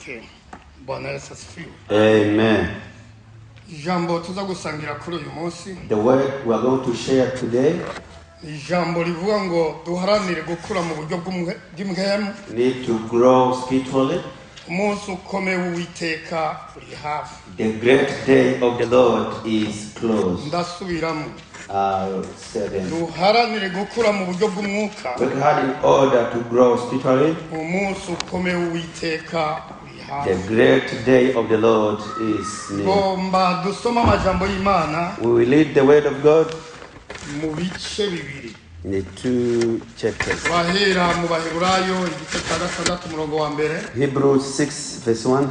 Okay. Bwana Yesu asifiwe. Amen. Ijambo tuza gusangira kuri uyu munsi. The word we are going to share today. Ijambo rivuga ngo duharanire gukura mu buryo bw'umwuka. Need to grow spiritually. Umunsi ukomeye w'Uwiteka uri hafi. The great day of the Lord is close. Ndasubiramo. 7. Duharanire gukura mu buryo bw'umwuka. We had in order to grow spiritually. Umunsi ukomeye w'Uwiteka uri hafi. The great day of the Lord is near. Gomba dusoma amajambo y'Imana. We will read the word of God mu bice bibiri. in the 2 chapters. Bahera mu Baheburayo igice cya 6 umurongo wa mbere. Hebrews 6 verse 1.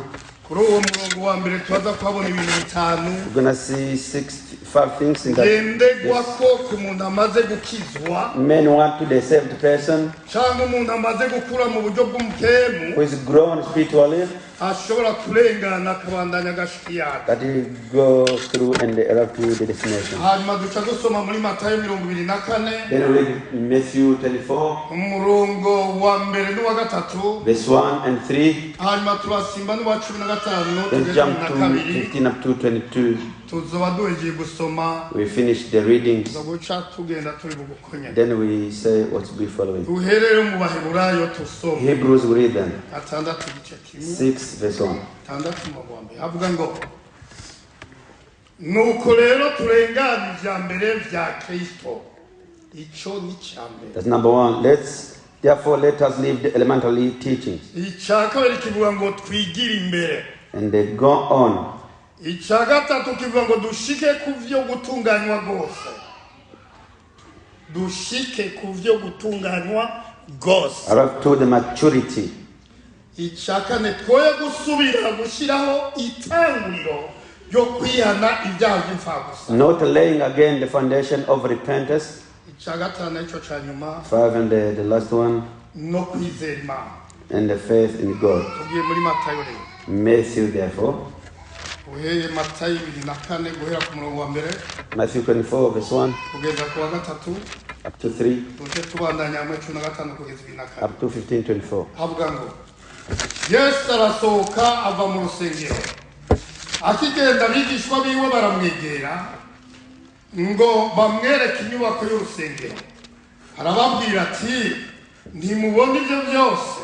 Kuri uwo murongo wa mbere tuza kuhabona ibintu bitanu. We're going to see 5 things in that. Yendegwa ko ku muntu amaze gukizwa. Men want to the saved person Cyangwa umuntu amaze gukura mu buryo bw'umukemu. who is grown spiritually, ashobora kurengana akabandanya agashikiyana. that he go through and arrive to the destination. Hanyuma duca dusoma muri Matayo 24. Then we read Matthew 24 umurongo wa mbere n'uwa gatatu. verse 1 and 3. Hanyuma turasimba n'uwa 15 Then tugeze jump na to kabiri. 15 up to 22. Tuzoba duhejeje gusoma. We finish the readings. Tuzoguca tugenda turi bugukonya. Then we say what to be following. Duherere mu Baheburayo tusome. Hebrews, we read them. 6 verse 1. Havuga ngo nuko rero turengana ivya mbere vya Kristo. Ico ni cyambere. That's number 1. Therefore let us leave the elementary teachings. Ica kabiri kivuga ngo twigire imbere. And they go on. Ica gatatu kivuga ngo dushike kuvyo gutunganywa gose. Dushike kuvyo gutunganywa gose. Arrive to the maturity. Ica kane twoye gusubira gushiraho itanguriro yo kwihana ibyaha by'imfagusa. Not laying again the foundation of repentance. Ica gatanu ico ca nyuma. 5 and the last one. No kwizera Imana. And the faith in God. Tugiye muri Matayo rero. Matthew, therefore. Uheye Matayo 24 guhera ku murongo wa mbere. Matthew 24 verse 1 kugeza ku wa gatatu. up to 3. Tuje tubandanya mu 15 kugeza 24. Up to 15:24. Havuga ngo Yesu arasohoka ava mu rusengero. Akigenda abigishwa biwe baramwegera ngo bamwereke inyubako y'urusengero. Arababwira ati ntimubona ibyo byose,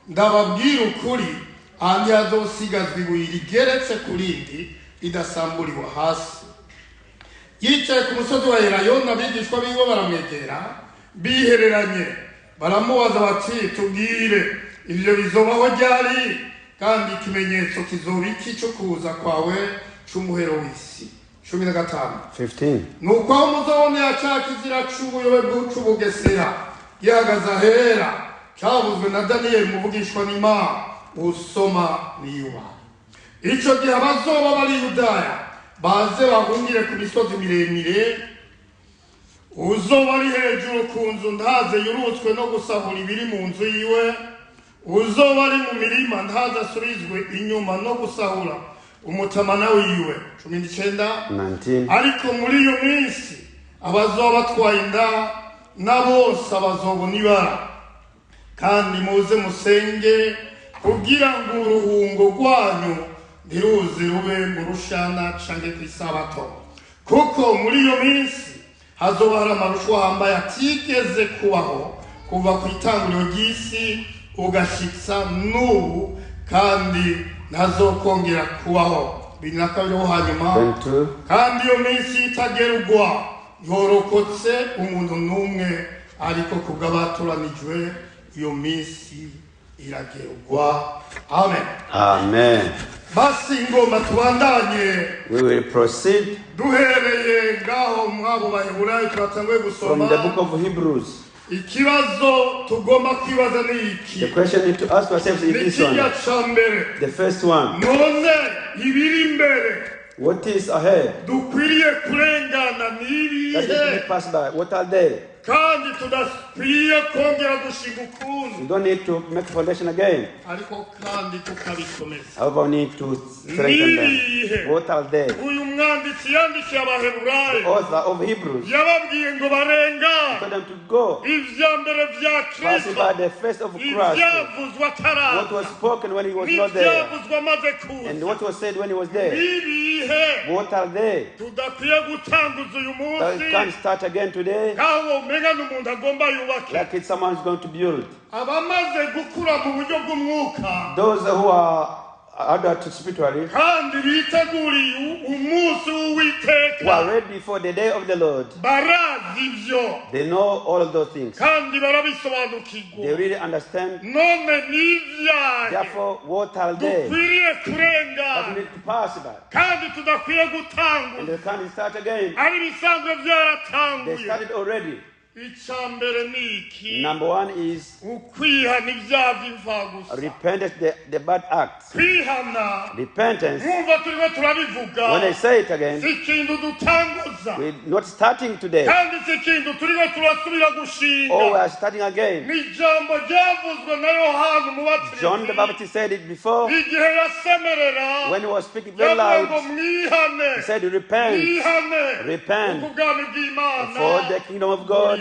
ndababwira ukuri, ahandi hazosigazwa ibuye rigeretse ku rindi ridasamburiwe hasi. Yicaye ku musozi wa Elayo n'abigishwa biwe baramwegera bihereranye, baramubaza bati tubwire ibyo bizobaho ryari kandi ikimenyetso kizoba iki cyo kuza kwawe c'umuhero w'isi. 15 nuko aho muzabonera ca kizira c'ubuyobe bw'ubugesera gihagaze ahera cyavuzwe na Daniyeli muvugishwa n'Imana, usoma niyuba. Ico gihe abazoba bari Yudaya baze bahungire ku misozi miremire, uzoba ari hejuru ku nzu ntaze yurutswe no gusahura ibiri mu nzu yiwe, uzoba ari mu mirima ntaze asubizwe inyuma no gusahura umutamana wiwe. 19 ariko muri iyo minsi abazoba batwaye inda na bose abazobona ibara, kandi muze musenge kugira ngo uruhungo rwanyu ntiruze rube mu rushana canke kw'isabato, kuko muri iyo minsi hazoba hari amarushwa uhambaye atigeze kubaho kuva ku itanguriro ry'isi ugashitsa n'ubu, kandi ntazokongera kubaho. 22 hanyuma kandi iyo minsi itagerugwa yorokotse umuntu n'umwe, ariko kubw'abatoranijwe iyo minsi iragerugwa. Amen. Amen. Basi ngoma tubandanye. We will proceed Duhereye ngaho mwabo Baheburayo turatanguye gusoma. from the book of Hebrews. Ikibazo tugomba kwibaza ni iki? The question we need to ask ourselves is this one. The first one. None ibiri imbere, What is ahead? dukwiriye kurengana nibihe? That is pass by. What are they? Kandi tudakwiye kongera gushinga ukundi. We don't need to make a foundation again. Ariko kandi tukabikomeza. However, we need to strengthen them. What are they? Uyu mwanditsi umwanditsi yandikiye abaheburayo the author of Hebrews, yababwiye ngo barenga for them to go, ivya mbere vya passing by Kristo the face of Christ, ivyavuzwe what ataraza was spoken when he was not there, n'ivyavuzwe amaze and kuza what was said when he was there. ibihe What are they? tudakwiye gutanguza uyu That munsi can't start again today, kawo umenga n'umuntu agomba yubake like it's someone who's going to build. abamaze gukura mu buryo bw'umwuka Those who are adult spiritually, kandi biteguriye umunsi who w'Uwiteka are ready for the day of the Lord, barazi ivyo they know all of those things. kandi barabisobanukirwa They really understand. none n'ivyaye Therefore, what are they dukwiriye that kurengana need to pass by? kandi tudakwiye And gutanguza they can't start again. ari bisanzwe They byaratanguye started already. icya mbere ni iki Number one is ukwihana ibyaha by'imfagusa repentance, the bad acts. kwihana Repentance, mwumva turimo turabivuga when I say it again, si ikintu dutanguza we're not starting today. kandi si ikintu turimo turasubira gushinga Oh, we are starting again. ni ijambo ryavuzwe na yohana John the umubatizi Baptist said it before igihe yasemerera when he was speaking very yavuze ngo loud. mwihane He said, repent, mwihane repent, kuko ubwami bw'imana for the kingdom of God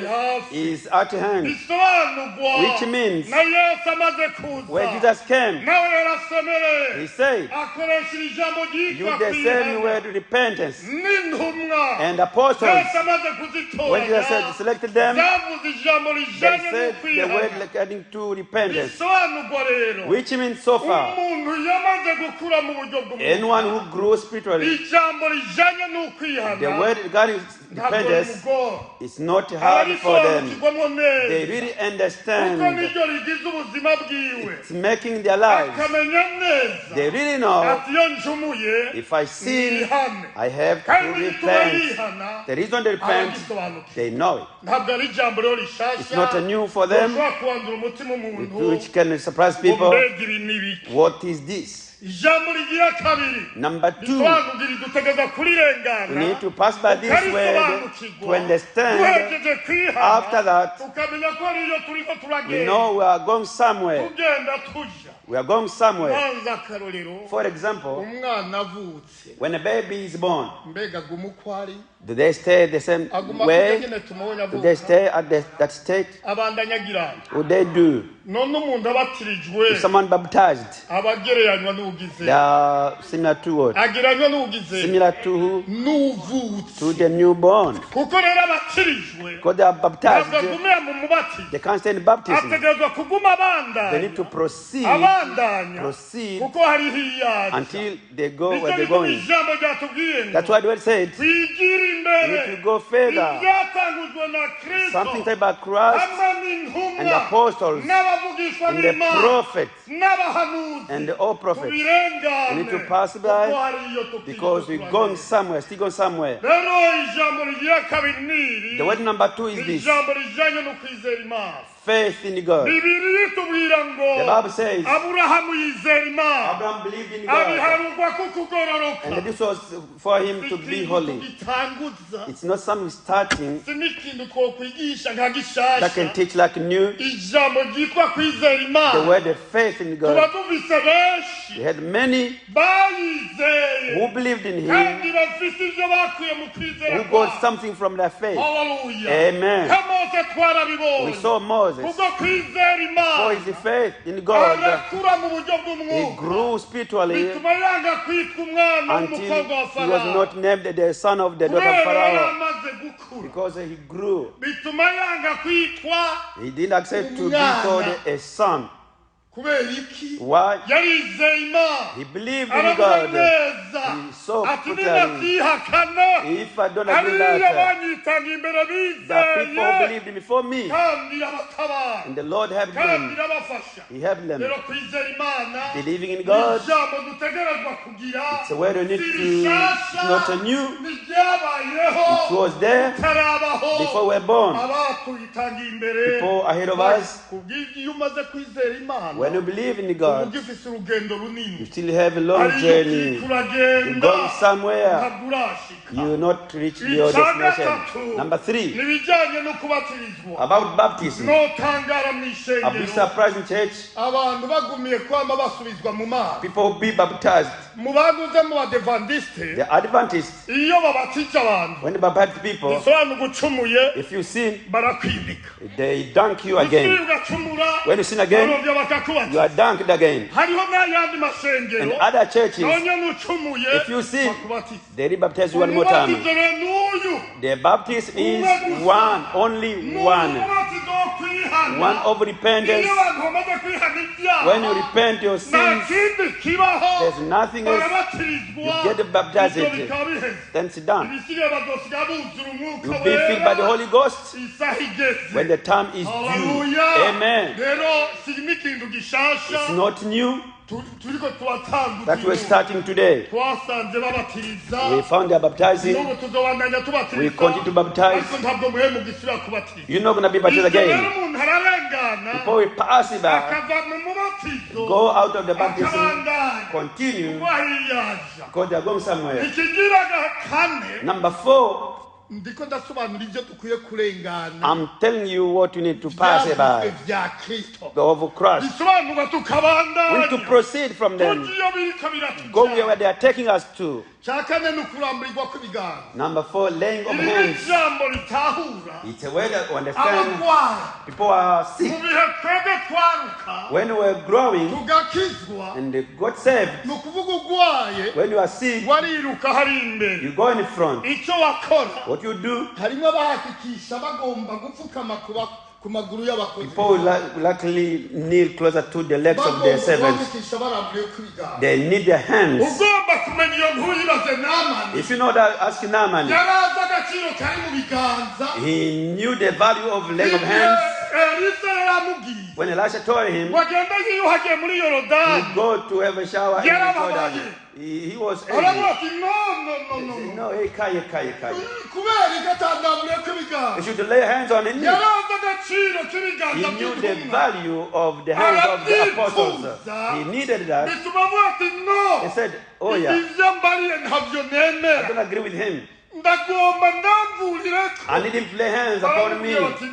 is at hand. bisobanurwa Which means, na yesu amaze kuza when Jesus came, nawe yarasemereye he said, akoresha ijambo use ryitwa the same kwihana word repentance. n'intumwa And apostles, yesu amaze when Jesus said, kuzitoranya selected them, zavuze ijambo they rijanye said the word n'ukwihana according to repentance. bisobanurwa rero Which means so far, umuntu yamaze gukura mu buryo anyone bw'umwuka who grew spiritually, ijambo rijanye the n'ukwihana word regarding ntabwo repentance rimugora is not hard for them. abarisobanukirwamo They neza really kuko understand. niryo rigize ubuzima bwiwe It's making their lives. akamenya neza They really know, ati iyo ncumuye if I sin, nihane I have to kandi bituma repent. yihana The reason they repent, aragisobanukirwa they know it. ntabwo ari ijambo rero It's rishasha not a new for them, ushobora kuwandura umutima umuntu which can surprise ngo people. mbega ibi ni ibiki What is this? ijambo rigira kabiri Number two, risobanurira dutegereza we kurirengana need to pass by this word to understand. duhejeje kwihana After that, tukamenya ko ariyo turiko we turagenda know we are going somewhere. tugenda tuja We are going somewhere. banza akarorero For example, umwana avutse when a baby is born, mbega aguma uko ari do they stay the same aguma way? kurya nyine tumubonye Do they avuka stay at that state? abandanya agira What they do? none umuntu abatirijwe If someone baptized, abagereranywa n'ugize they are similar to what? agereranywa n'ugize Similar to n'uvutse the newborn. kuko rero abatirijwe Because they are ntabwo baptized, agumira mu mubatizo they can't stay in baptism. ategerezwa kuguma They abandanya need to proceed abandanya kuko hariho iyaje until they go nicyo where they're gituma going. ijambo ryatubwiye ngo That's why the word said, twigira we imbere need to go further. ibyatangujwe na kristo Something said about Christ hamwe and the n'intumwa apostles n'abavugishwa and the n'imana prophets n'abahanuzi and the all prophets. tubirengane We need to pass by kuko hariyo tukiri because we're going somewhere, still going somewhere. rero ijambo rigira kabiri n'iri The word number two is this: ijambo rijanye no kwizera imana faith in God. bibiri ritubwira ngo The Bible says aburahamu yizera imana Abraham believed in God, abiharurwa ko kugororoka and this was for him to be holy. gitanguza It's not something starting si n'ikintu twokwigisha nka that can gishasha teach like new. ijambo ryitwa kwizera The imana word of faith in tuba God. dufise benshi He had many bayizeye who believed in him, kandi bafise ibyo bakuye mu kwizera who got something from their faith. haleluya Amen. nka mose We twarabibonye saw Moses. kubwo kwizera For imana his faith in God, agakura mu buryo he bw'umwuka grew spiritually bituma yanga kwitwa umwana until w'umukobwa wa he was farawo not named the son of the daughter of kubera yari Pharaoh amaze gukura because he grew. bituma yanga kwitwa He didn't accept to be called a son. kubera iki Why? yarizeye imana He believed in aravuga God. neza He saw ati clearly, ninabyihakana if I don't agree ariyo that, banyitanga imbere the people who bizeye believed before me, kandi irabatabara and the Lord helped kandi them. irabafasha He helped them. rero kwizera imana Believing in ni God, ijambo dutegerezwa kugira it's a word you need si to, rishasha it's not a new, niryabayeho it was there tarabaho before we were born. abatuyitangiye imbere People ahead of us, kubw'ibyo iyo umaze kwizera imana when you believe in uba God, ugifise urugendo you runini still have a long ariyo journey. ukika You're uragenda going somewhere. ntabwo urashika You will not reach your icya destination. gatatu Number three, ni ibijyanye no kubatirizwa about baptism. notangara mu I'll be ishengero surprised in church. abantu bagumiye kwama basubizwa mu mazi People will be baptized mu baguze mu badevantiste The Adventists, iyo babatije abantu when they baptize people, bisobanura gucumuye if you sin, barakwibika they dunk you again. ugacumura When you sin again, barongera bakakubaza you are dunked again. hariho n'ayandi masengero In other churches, nonye nucumuye if you sin, bakubatiza they rebaptize you one more time. umubatizo rero n'uyu The baptism is one, only one. umubatizo wo kwihana One of repentance. iyo abantu bamaze kwihana ibyaha When you repent your nta sins, kindi kibaho there's nothing else. barabatirizwa You get baptized. ibyo bikaba biheze Then sit down. ibisigaye bazosiga buzura umwuka You'll be filled by the Holy Ghost isaha igeze when the time is due. Hallelujah. Amen. rero si n'ikintu gishasha It's not new turiko turatanga that we're starting today. twasanze babatiriza We found they are baptizing. n'ubu tuzobandanya tubatiriza We continue to baptize. ariko ntabwo muhemu gisubira kubatiriza You're not going to be baptized ibyo rero again. umuntu ararengana Before we pass it back, akava mu mubatizo go out of the baptism, akabandanya continue, kuba hiyaja because they are going somewhere. ikigira kane Number 4, ndiko ndasobanura ibyo dukwiye kurengana I'm telling you what you need to pass it by. bya Kristo Of Christ. bisobanura We need to tukabandanya proceed from them. tugiye biriko Go biratujya where they are taking us to. cya kane ni ukuramburirwa kw'ibiganza Number 4, laying of iri ni hands. ijambo ritahura It's a way that we understand abarwayi people are mu sick. bihe twebwe twaruka When we were growing tugakizwa and they got saved, ni ukuvuga urwaye when you are sick, wariruka hari imbere you go in front. icyo wakora What you do, harimo abahakikisha bagomba gupfukama ku maguru y'abakozi people will luckily kneel closer to the legs of their bagomba servants. guhakikisha barambuye kw'ibiganza They need their hands. ugomba kumenya iyo nkuru yibaze namani If you know that, ask Naaman. yari azi agaciro kari mu biganza He knew the value of leg of hands. elisa yaramubwiye When Elisha told him, wagenda yiyuhagiye muri yorodani you go to have a shower in Yeah, Jordan. Baba. He was aravuga angry. ati no No, hey, kaya. kubera igatandambuye kw'ibiganza You should lay hands on him. yari azi agaciro k'ibiganza He knew the by'intumwa value of the hands of the apostles. He needed that. bituma avuga ati no He said, oh yeah, ibyo mbariye ntabyo I nemera don't agree with him. ndagomba ndamburire ko I need him to lay hands upon me. baramubwira bati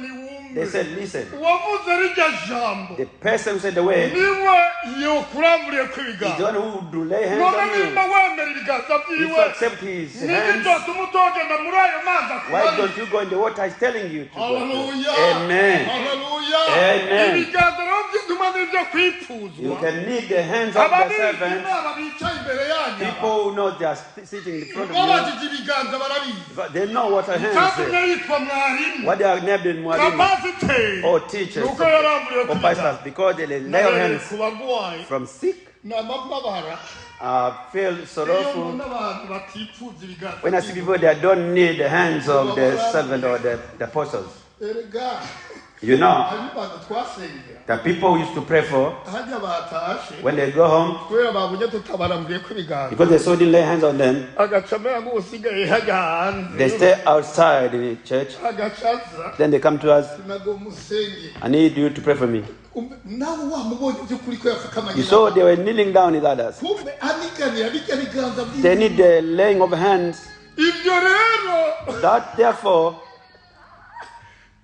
They niwumve said, listen, uwavuze rirya jambo the person who said the word niwe yokuramburiye is the kw'ibiganza one who would lay hands none on nimba you. wemera ibiganza If you byiwe accept his niki hands, cyotuma utogenda muri ayo mazi why akubari don't you go in the water he's telling you to go? haleluya Amen. haleluya Amen. ibiganza rero by'intumwa n'ibyo You kwifuzwa can need the hands of the ababizi servants. imana bicaye imbere yanyu People who know they are sitting in front of you, babajije ibiganza barabizi but they know what a hand cyatumye is. yitwa mwarimu What they are named in Mwarimu kapasiteri or teachers nuko yaramburiye or kw'ibiganza pastors because they lay nabereye hands ku bagwayi from sick, ni amababara feel iyo sorrowful. mbona abantu batifuza ibiganza When I see people, they don't need the hands of the servant or the apostles. erega You know, hari abantu twasengera the people we used to pray for, hajya batashe when they go home, kubera babonye tutabaramburiye kw'ibiganza because they saw didn't lay hands on them, agaca amera nk'usigaye hajya hanze they stay outside in the church. agacaza Then they come to us, nago musenge I need you to pray for me. nawe wamubonye by'ukuri ko You yafukamanye saw they were kneeling down with others. kumbe aniganira bijya biganza They need the laying of hands. ibyo rero That therefore,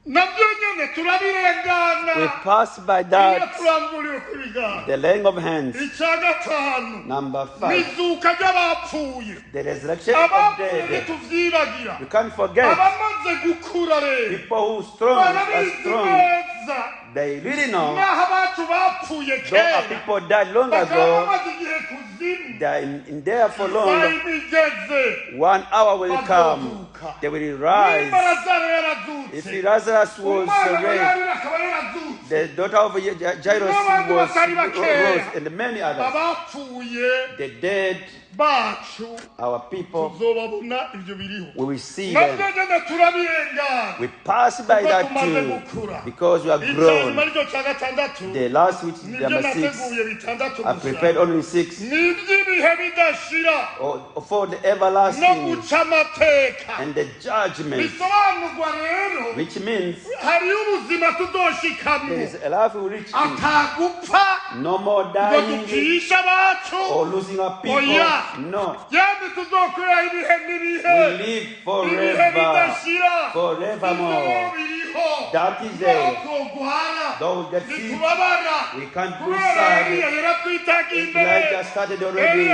nabyo nyine turabirengana we pass by iyo that, turamburiwe kw'ibiganza the laying of hands. icya gatanu Number 5, n'izuka ry'abapfuye the resurrection of abapfuye dead. ntituvyibagira You can't forget abamaze gukura rero people who strong are barabizi strong. neza They really know naho abacu bapfuye though our kera people died long bakaba ago, bamaze igihe kuzimu they are in there for long. bayimigeze 1 hour will come. They will rise. nimba lazaro If yarazutse Lazarus was umwana wa raised, yarira akaba yarazutse the daughter of Jairus was rose, and many others. abapfuye The dead, bacu our people, tuzobabona ibyo biriho we will see nabyo them. nyine turabirengana We pass by kuko that tumaze too gukura because we are icyanyuma grown. aricyo cya gatandatu The last, which is nibyo number 6, nateguye bitandatu I prepared gusa only 6 ni iby'ibihe bidashira for the no everlasting guca amateka and the judgment, bisobanurwa rero which means hariyo ubuzima tuzoshikamo there is a life we will reach to. atagupfa No more ngo dying dupfishe abacu or losing our people. Oya. No, yandi tuzokorera ibihe we n'ibihe live ibihe forever, bidashira forevermore. biriho That is there. Those that see, we can't do sad. Elijah started already.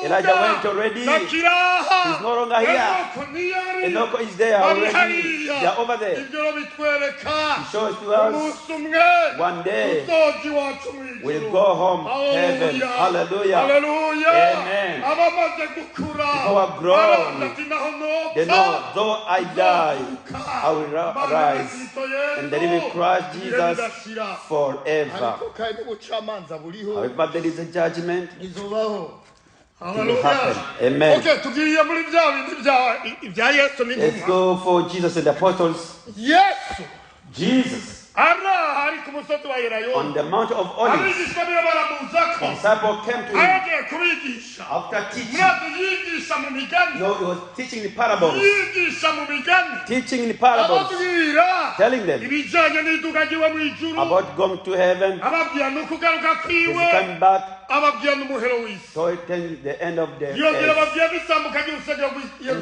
Elijah went already. He's no longer here. Enoch is there already. They are over there. He shows to us one day we'll go home heaven. Hallelujah. Amen. People have grown. They know, though I die, I will rise. And the living Christ Jesus forever. However, there is a judgment. It will happen. Amen. Let's go for Jesus and the apostles. Jesus. On the Mount of Olives, the disciple came to him after teaching. No, he was teaching in parables. Teaching in parables, telling them about going to heaven. He's coming back. So it tells the end of the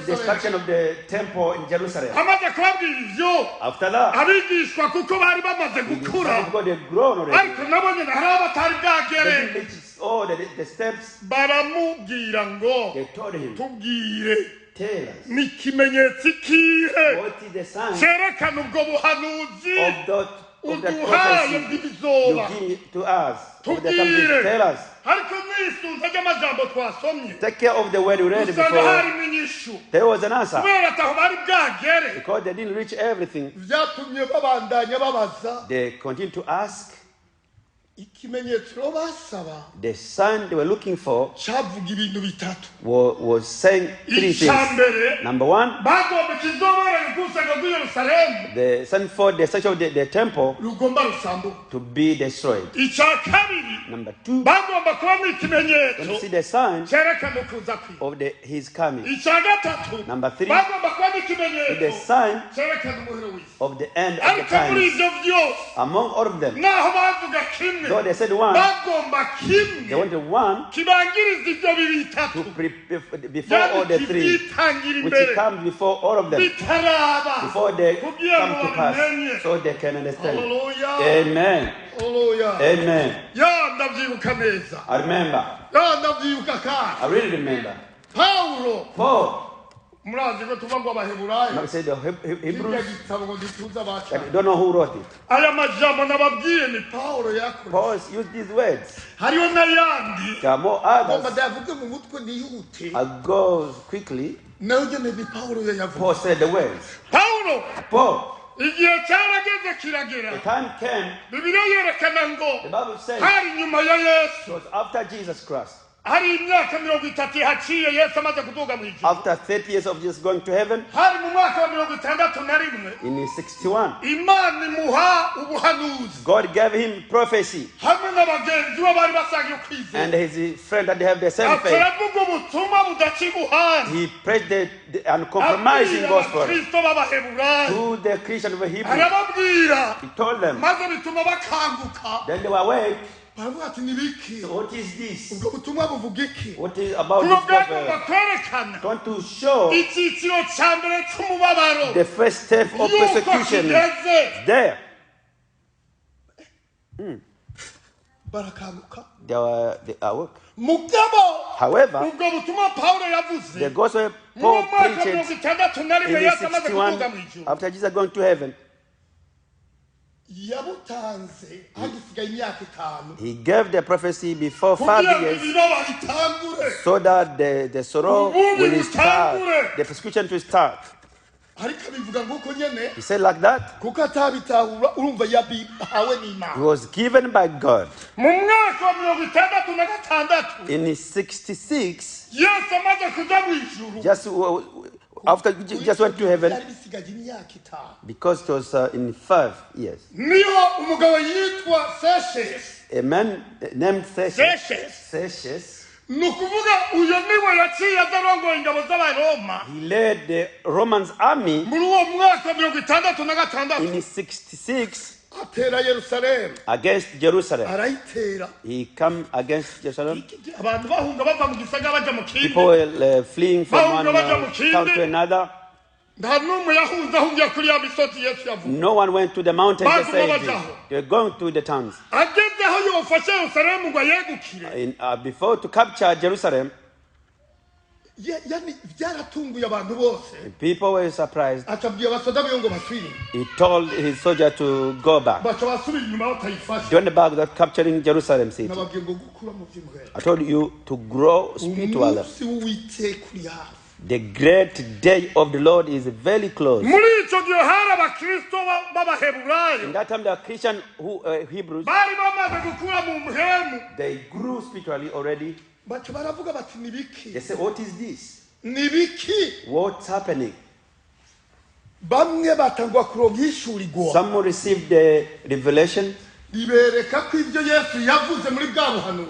destruction of the temple in Jerusalem. After that, because they've grown already. They didn't reach all the steps. They told him, tell us, what is the sign of the prophecy you give to us? Tell us. Take care of the word we read before. There was an answer. Because they didn't reach everything. They continued to ask. The sign they were looking for was saying three things. Number one, the sign for the section of the temple to be destroyed. Number two, to see the sign of his coming. Number three, the sign of the end of the times. Among all of them, though they said one, they wanted one to before all the three, which comes before all of them, before they come to pass, so they can understand. Amen. Amen. I remember. I really remember. Paul. I say the Hebrews. I don't know who wrote it. Paul used these words. There are more others. I'll go quickly. Paul said the words. Paul. The time came. The Bible says it was after Jesus Christ. After 30 years of just going to heaven, in 61, God gave him prophecy. And his friend that they have the same faith, he preached the uncompromising gospel to the Christians of Hebrew. He told them. Then they were awake. So what is this? What is about this gospel? Going to show the first step of persecution there. They awoke. However, the gospel Paul preached in 61 after Jesus going to heaven. He gave the prophecy before 5 years so that the sorrow will start, the persecution to start. He said like that. He was given by God. In 66, after just went to heaven, because it was in 5 years. A man named Seshes. He led the Romans army in 66 against Jerusalem. He came against Jerusalem. People were fleeing from one town to another. No one went to the mountain to say they're going to the towns. Before to capture Jerusalem, people were surprised. He told his soldier to go back. Join the back that capturing Jerusalem city. I told you to grow spiritually. The great day of the Lord is very close. In that time, the Christian Hebrews, they grew spiritually already. They say, what is this? What's happening? Some received the revelation,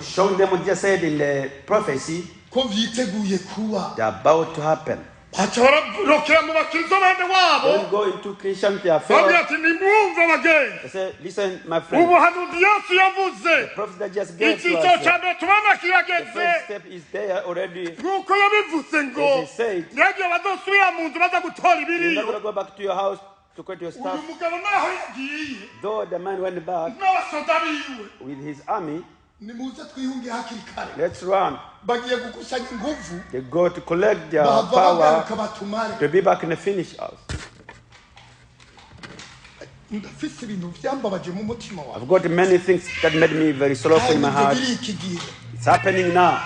showing them what Jesus said in the prophecy. They're about to happen. Don't go into Christian affairs. They say, listen, my friend. The prophet that just gave to us. The first step is there already. As he said, you're not going to go back to your house to get your stuff. Though the man went back with his army, let's run. They go to collect their power to be back in the finish house. I've got many things that made me very sorrowful in my heart. It's happening now.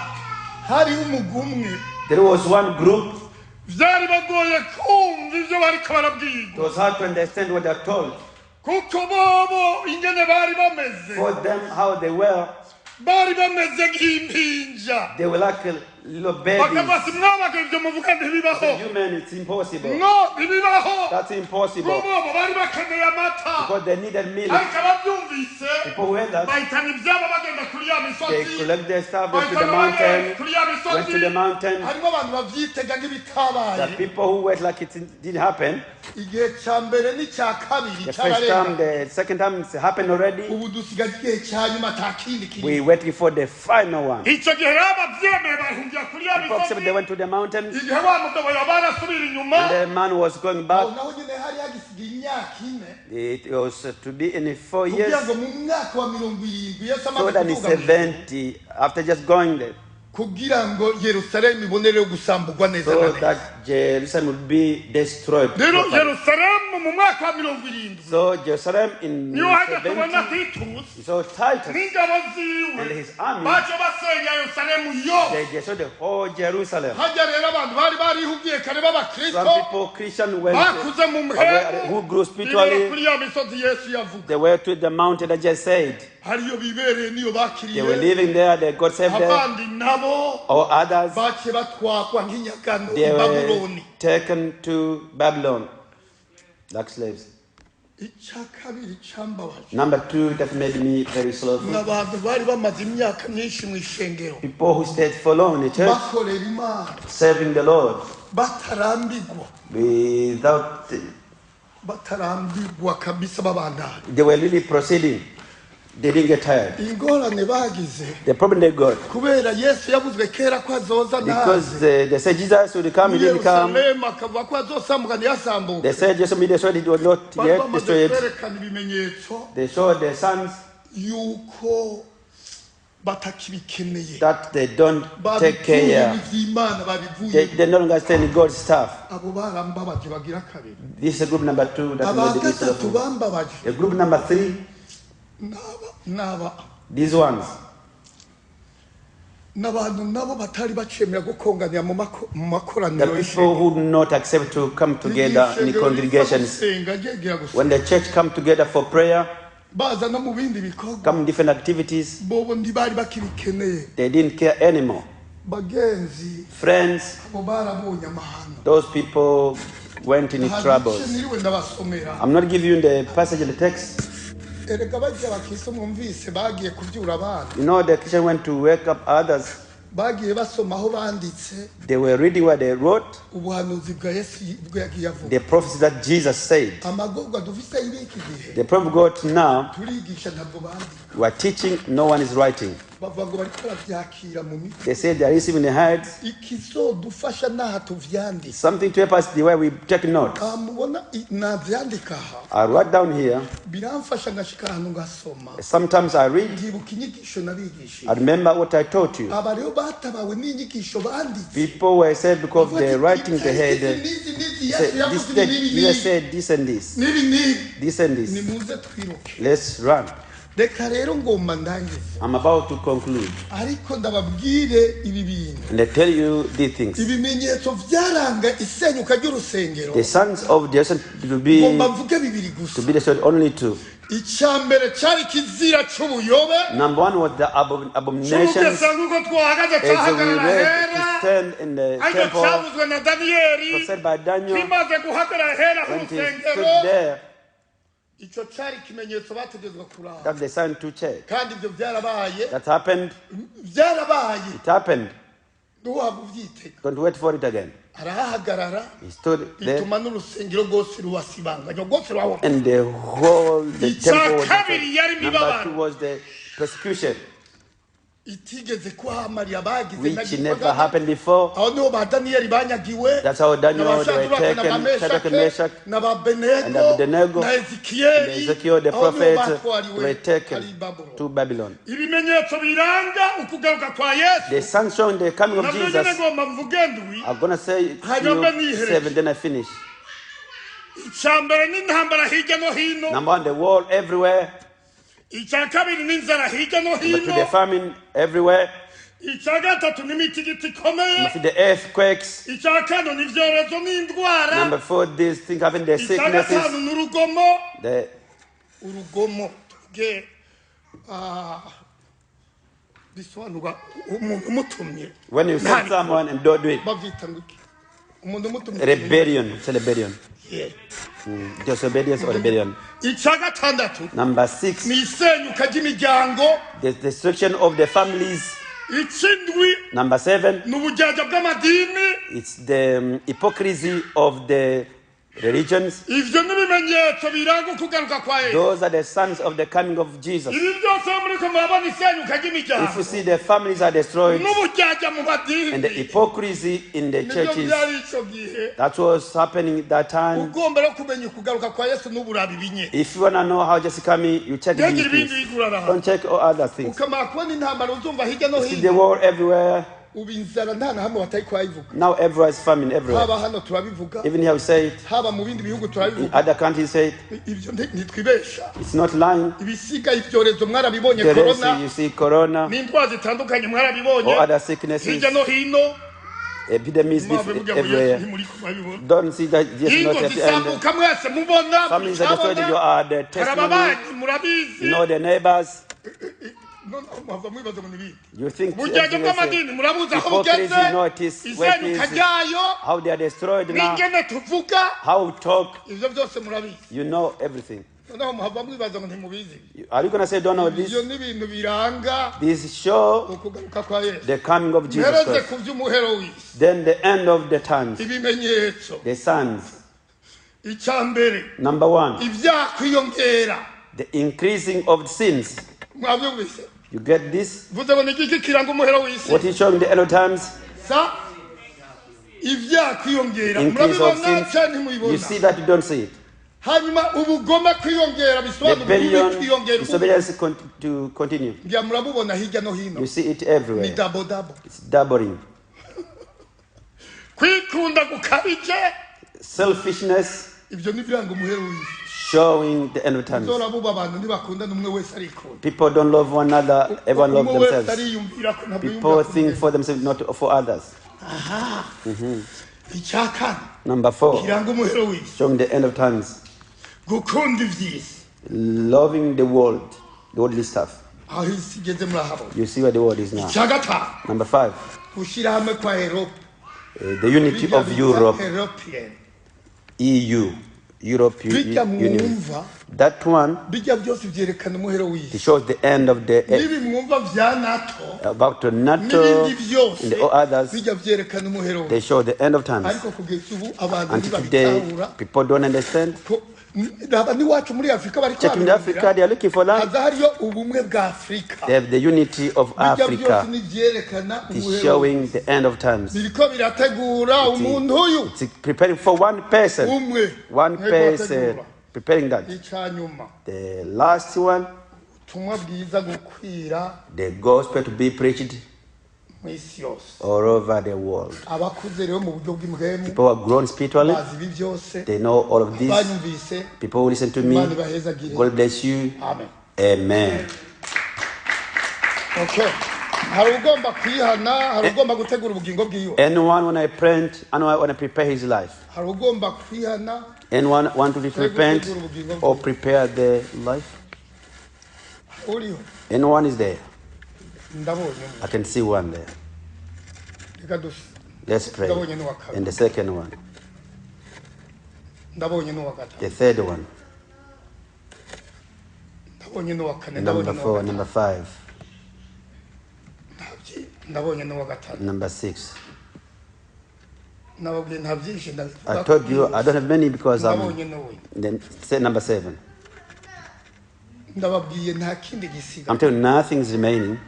There was one group. It was hard to understand what they're told. For them, how they were. They were like little babies. Human, it's impossible. That's impossible. Because they needed milk. People who heard that, they collect their stuff, go to the mountain, went to the mountain. The people who went like it didn't happen. The first time, the second time it's happened already. We waiting for the final one. People said they went to the mountain. And the man was going back. It was to be in 4 years. So then he's 70 after just going there. So that Jerusalem would be destroyed. So Jerusalem in 70, so Titus and his army, they destroyed the whole Jerusalem. Some people, Christian, went who grew spiritually. They were to the mountain I just said. They were living there, they got saved there. Or others, they were taken to Babylon like slaves. Number two, that made me very sorrowful. People who stayed for long in the church, serving the Lord, without. They were really proceeding. They didn't get tired. The problem they got, because they said Jesus would come, he didn't come. They said Jesus would destroy, it was not yet destroyed. They showed their sons that they don't take care. They no longer stand in God's stuff. This is group number two. That made the miserable. The group number three, these ones, the people who do not accept to come together in the congregations. When the church come together for prayer, come in different activities, they didn't care anymore. Friends, those people went in trouble. I'm not giving you the passage of the text. You know, the Christian went to wake up others. They were reading what they wrote, the prophecy that Jesus said. The prophet got now, we are teaching, no one is writing. They say they are receiving the heads. Something to help us the way we take notes. I write down here. Sometimes I read. I remember what I taught you. People were said because they're writing the head. You said this and this. This and this. Let's run. I'm about to conclude. And I tell you these things. The sons of the to be destroyed only two. Number one was the abomination. As we read to stand in the temple, said by Daniel, when he stood there, that's the sign to check. That happened. It happened. Don't wait for it again. He stood there, and the whole temple was destroyed. Number two was the persecution, which never happened before. That's how Daniel was taken, Shadrach and Meshach, and Abednego, and Ezekiel the prophet were taken to Babylon. The sun showing the coming of Jesus. I'm going to say few 7, then I finish. Number one, the war everywhere. Number two, the famine everywhere. Number three, the earthquakes. Number four, these things having the sicknesses. When you send someone and don't do it. Rebellion. It's a rebellion. Disobedience or rebellion. Number 6, the destruction of the families. Number 7, it's the hypocrisy of the religions. Those are the sons of the coming of Jesus. If you see the families are destroyed and the hypocrisy in the churches, that was happening at that time. If you want to know how Jesus is coming, you check these things. Don't check all other things. You see the war everywhere. Now everywhere is famine everywhere. Even here we say it. In other countries say it. It's not lying. You see corona or other sicknesses. Epidemics everywhere. Don't see that just not at the end. Families are destroyed. You are the testimony. You know the neighbors. You think hypocrisy, notice how they are destroyed now, how we talk, you know everything. Are you going to say don't know this? This show the coming of Jesus Christ. Then the end of the times, the signs. Number 1, the increasing of sins. You get this? What is showing the end of times? Increase of sins. You see that, you don't see it. Rebellion, disobedience to continue. You see it everywhere. It's doubling. Selfishness. Showing the end of times. People don't love one another, everyone loves themselves. People think for themselves, not for others. Number 4, showing the end of times. Loving the world, the worldly stuff. You see where the world is now. Number 5, the unity of Europe, EU. European Union. That one, it shows the end of the about NATO and the others. They show the end of times. Until today, people don't understand. Check in Africa, they are looking for land. They have the unity of Africa. It's showing the end of times. It's preparing for one person. One person preparing that. The last one, the gospel to be preached all over the world. People who are grown spiritually, they know all of this. People who listen to me, God bless you. Amen. Amen. Okay. Anyone when I repent, anyone when I prepare his life. Anyone want to repent or prepare their life? Anyone is there? I can see one there. Let's pray. And the second one. The third one. Number 4, number 5. Number 6. I told you I don't have many because then say number 7. I'm telling you, nothing is remaining.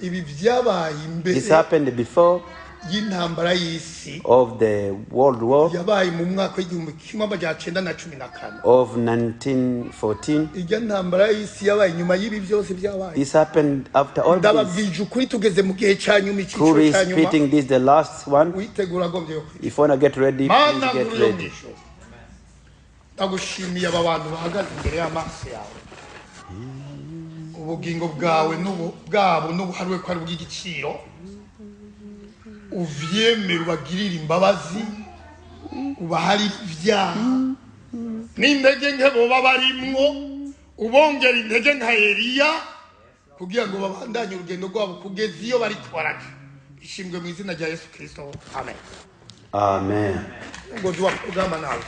This happened before of the World War of 1914. This happened after all this. Who is repeating this, the last one? If you want to get ready, please get ready. Ubugingo bwawe n'ubwabo n'ubuharwe kwa bw'igiciro uvyemera ubagirira imbabazi ubahari ivyaha n'intege nke boba barimwo ubongera intege nka Eliya kugira ngo babandanye urugendo rwabo kugeza iyo bari twaraje ishimwe mu izina rya Yesu Kristo. Amen. Amen. Ngo duwa kugamba nawe.